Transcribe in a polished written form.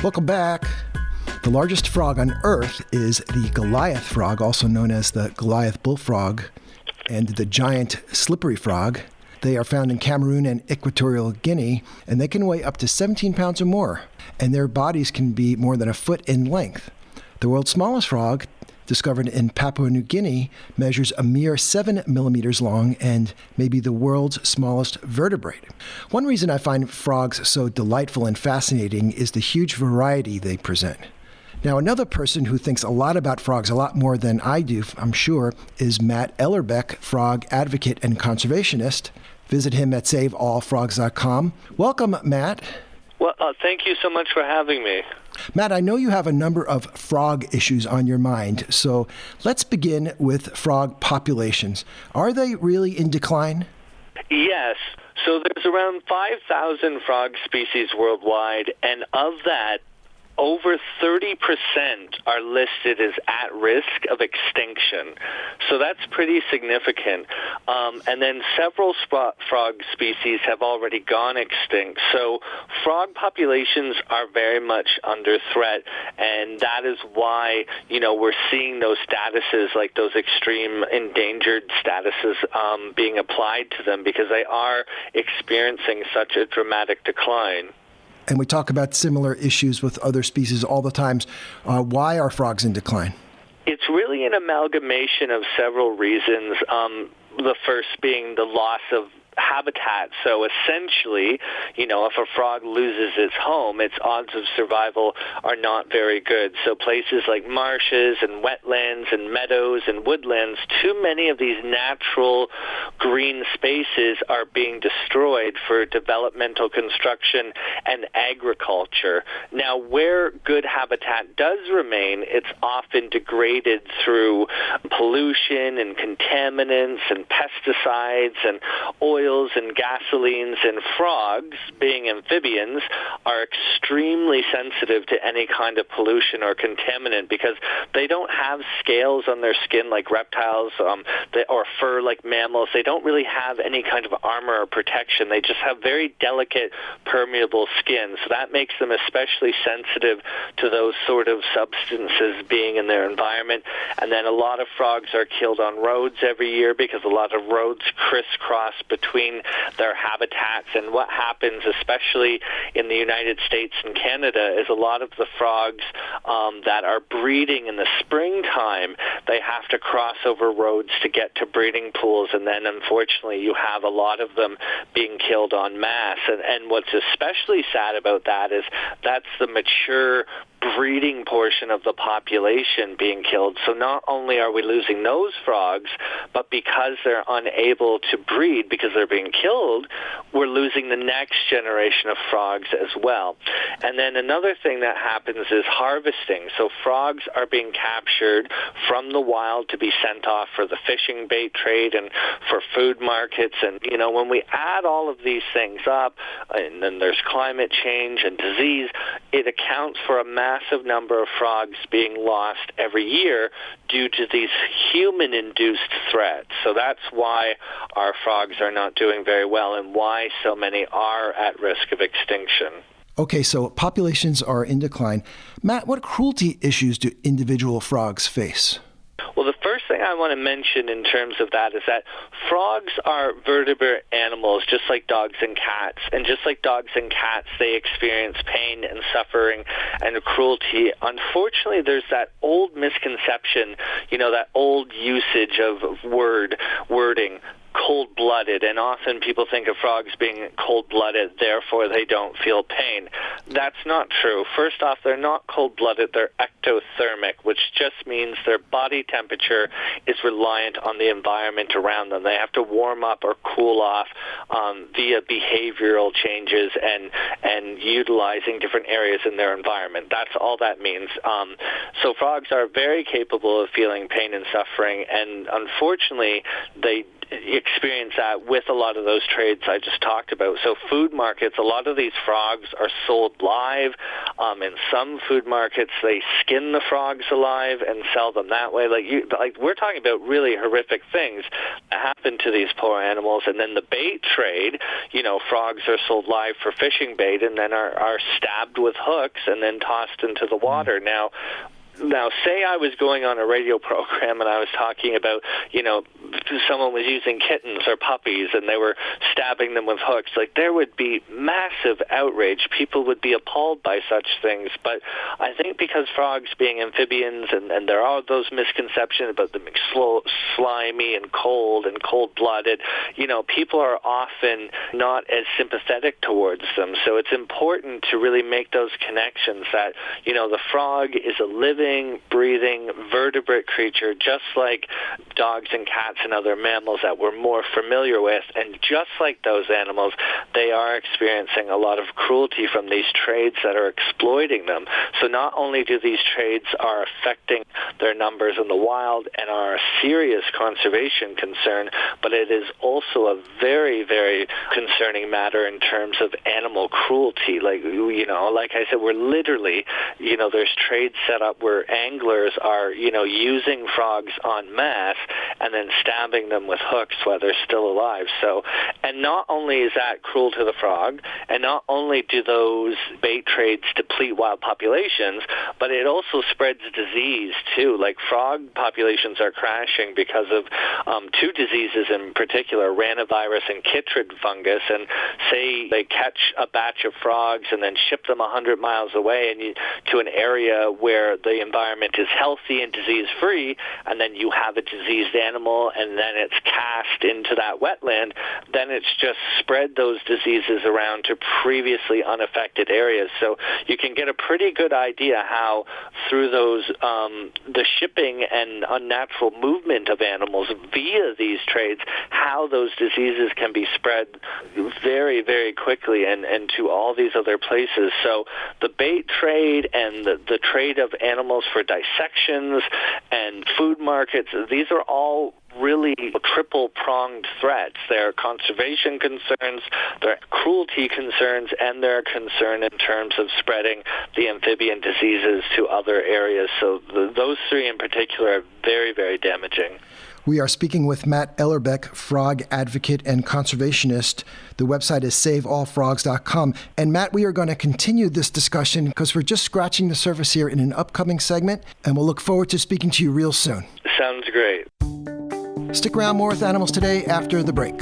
Welcome back. The largest frog on Earth is the Goliath frog, also known as the Goliath bullfrog, and the giant slippery frog. They are found in Cameroon and Equatorial Guinea, and they can weigh up to 17 pounds or more, and their bodies can be more than a foot in length. The world's smallest frog, discovered in Papua New Guinea, measures a mere 7 millimeters long and may be the world's smallest vertebrate. One reason I find frogs so delightful and fascinating is the huge variety they present. Now, another person who thinks a lot about frogs, a lot more than I do, I'm sure, is Matt Ellerbeck, frog advocate and conservationist. Visit him at saveallfrogs.com. Welcome, Matt. Well, thank you so much for having me. Matt, I know you have a number of frog issues on your mind, so let's begin with frog populations. Are they really in decline? Yes. So there's around 5,000 frog species worldwide, and of that, over 30% are listed as at risk of extinction. So that's pretty significant. And then several frog species have already gone extinct. So frog populations are very much under threat, and that is why, we're seeing those statuses, like those extreme endangered statuses, being applied to them because they are experiencing such a dramatic decline. And we talk about similar issues with other species all the time. Why are frogs in decline? It's really an amalgamation of several reasons. The first being the loss of habitat. So essentially, if a frog loses its home, its odds of survival are not very good. So places like marshes and wetlands and meadows and woodlands, too many of these natural green spaces are being destroyed for developmental construction and agriculture. Now, where good habitat does remain, it's often degraded through pollution and contaminants and pesticides and oils and gasolines, and frogs, being amphibians, are extremely sensitive to any kind of pollution or contaminant because they don't have scales on their skin like reptiles or fur like mammals. They don't really have any kind of armor or protection. They just have very delicate, permeable skin. So that makes them especially sensitive to those sort of substances being in their environment. And then a lot of frogs are killed on roads every year because a lot of roads crisscross between their habitats. And what happens, especially in the United States and Canada, is a lot of the frogs that are breeding in the springtime, they have to cross over roads to get to breeding pools, and then unfortunately you have a lot of them being killed en masse. And what's especially sad about that is that's the mature breeding portion of the population being killed. So not only are we losing those frogs, but because they're unable to breed because they're being killed, we're losing the next generation of frogs as well. And then another thing that happens is harvesting. So frogs are being captured from the wild to be sent off for the fishing bait trade and for food markets. And, when we add all of these things up, and then there's climate change and disease, it accounts for a massive number of frogs being lost every year due to these human-induced threats. So that's why our frogs are not doing very well and why so many are at risk of extinction. Okay, so populations are in decline. Matt, what cruelty issues do individual frogs face? Well, the first thing I want to mention in terms of that is that frogs are vertebrate animals just like dogs and cats. And just like dogs and cats, they experience pain and suffering and cruelty. Unfortunately, there's that old misconception, that old usage of wording, cold-blooded, and often people think of frogs being cold-blooded, therefore they don't feel pain. That's not true. First off, they're not cold-blooded, they're ectothermic, which just means their body temperature is reliant on the environment around them. They have to warm up or cool off via behavioral changes and utilizing different areas in their environment. That's all that means. So frogs are very capable of feeling pain and suffering, and unfortunately, they experience that with a lot of those trades I just talked about. So food markets, a lot of these frogs are sold live. In some food markets, they skin the frogs alive and sell them that way. Like we're talking about really horrific things that happen to these poor animals. And then the bait trade, frogs are sold live for fishing bait and then are stabbed with hooks and then tossed into the water. Now, say I was going on a radio program and I was talking about, someone was using kittens or puppies and they were stabbing them with hooks. Like, there would be massive outrage. People would be appalled by such things. But I think because frogs being amphibians and there are those misconceptions about them being slow, slimy and cold-blooded, people are often not as sympathetic towards them. So it's important to really make those connections that, the frog is a living, breathing, vertebrate creature, just like dogs and cats and other mammals that we're more familiar with. And just like those animals, they are experiencing a lot of cruelty from these trades that are exploiting them. So not only do these trades are affecting their numbers in the wild and are a serious conservation concern, but it is also a very, very concerning matter in terms of animal cruelty. Like I said, we're literally, there's trades set up where anglers are, using frogs en masse and then stabbing them with hooks while they're still alive. So, and not only is that cruel to the frog, and not only do those bait trades deplete wild populations, but it also spreads disease too. Like, frog populations are crashing because of two diseases in particular, ranavirus and chytrid fungus. And say they catch a batch of frogs and then ship them 100 miles away to an area where the environment is healthy and disease-free, and then you have a diseased animal and then it's cast into that wetland, then it's just spread those diseases around to previously unaffected areas. So you can get a pretty good idea how through those the shipping and unnatural movement of animals via these trades, how those diseases can be spread very, very quickly and to all these other places. So the bait trade and the trade of animals for dissections and food markets, these are all really triple-pronged threats. There are conservation concerns, there are cruelty concerns, and there are concern in terms of spreading the amphibian diseases to other areas. So those three in particular are very, very damaging. We are speaking with Matt Ellerbeck, frog advocate and conservationist. The website is saveallfrogs.com. And Matt, we are going to continue this discussion because we're just scratching the surface here in an upcoming segment, and we'll look forward to speaking to you real soon. Sounds great. Stick around, more with Animals Today after the break.